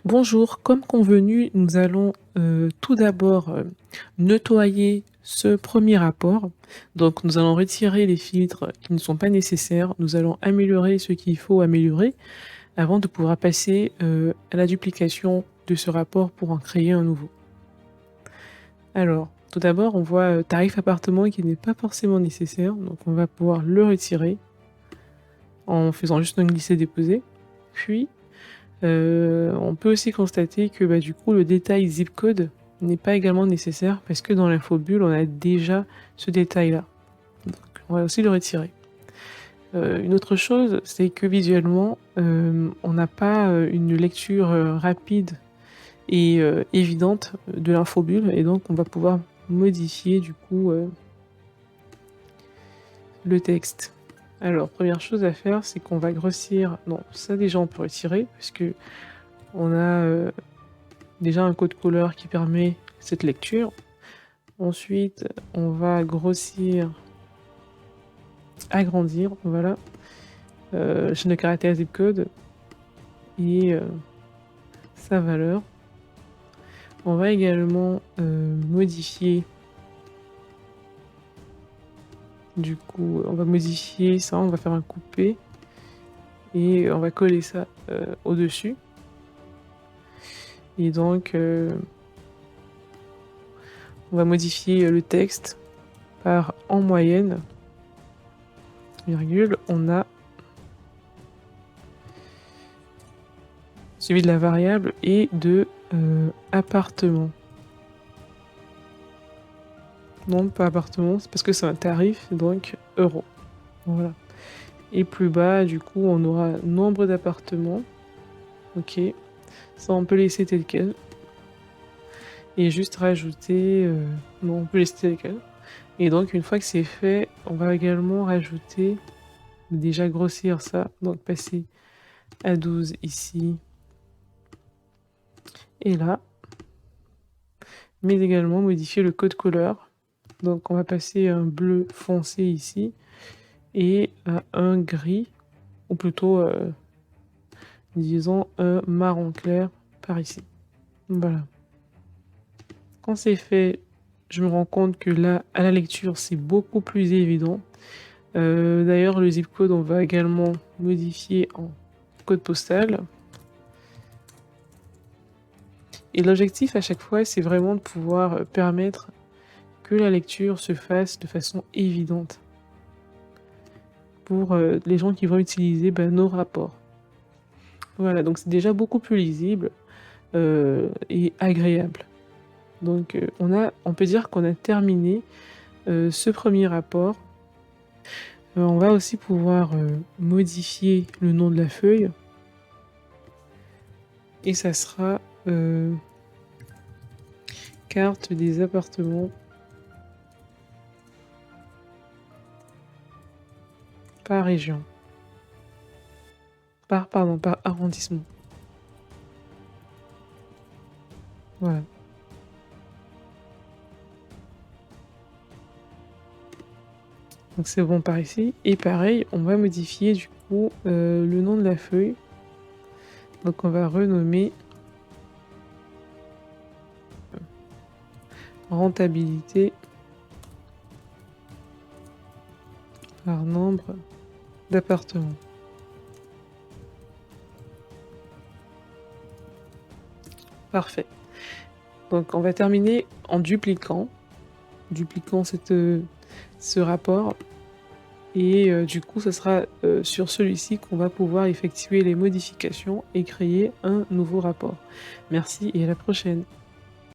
Bonjour, comme convenu, nous allons tout d'abord nettoyer ce premier rapport. Donc nous allons retirer les filtres qui ne sont pas nécessaires. Nous allons améliorer ce qu'il faut améliorer avant de pouvoir passer à la duplication de ce rapport pour en créer un nouveau. Alors, tout d'abord, on voit tarif appartement qui n'est pas forcément nécessaire. Donc on va pouvoir le retirer en faisant juste un glisser-déposer. Puis, on peut aussi constater que du coup le détail zip code n'est pas également nécessaire parce que dans l'infobulle on a déjà ce détail là. Donc on va aussi le retirer. Une autre chose, c'est que visuellement on n'a pas une lecture rapide et évidente de l'infobulle, et donc on va pouvoir modifier du coup le texte. Alors première chose à faire, c'est qu'on va grossir. Non, ça déjà on peut retirer parce que on a déjà un code couleur qui permet cette lecture. Ensuite, on va grossir, agrandir, voilà, chaîne de caractères zip code et sa valeur. On va également modifier, du coup, on va modifier ça, on va faire un coupé et on va coller ça au-dessus. Et donc, on va modifier le texte par en moyenne, virgule, on a suivi de la variable et de appartement. Non, pas appartement, c'est parce que c'est un tarif, donc euros. Voilà. Et plus bas, du coup, on aura nombre d'appartements. Ok. Ça, on peut laisser tel quel. Et juste rajouter... Non, on peut laisser tel quel. Et donc, une fois que c'est fait, on va également rajouter... Déjà grossir ça. Donc, passer à 12 ici. Et là. Mais également modifier le code couleur. Donc, on va passer un bleu foncé ici. Et à un gris. Ou plutôt... disons un marron clair par ici. Voilà. Quand c'est fait, je me rends compte que là, à la lecture, c'est beaucoup plus évident. D'ailleurs, le zip code, on va également modifier en code postal. Et l'objectif à chaque fois, c'est vraiment de pouvoir permettre que la lecture se fasse de façon évidente pour les gens qui vont utiliser nos rapports. Voilà, donc c'est déjà beaucoup plus lisible et agréable. Donc on peut dire qu'on a terminé ce premier rapport. On va aussi pouvoir modifier le nom de la feuille. Et ça sera carte des appartements par région. Par arrondissement. Voilà. Donc c'est bon par ici. Et pareil, on va modifier du coup le nom de la feuille. Donc on va renommer rentabilité par nombre d'appartements. Parfait. Donc on va terminer en dupliquant ce rapport. Et du coup, ce sera sur celui-ci qu'on va pouvoir effectuer les modifications et créer un nouveau rapport. Merci et à la prochaine.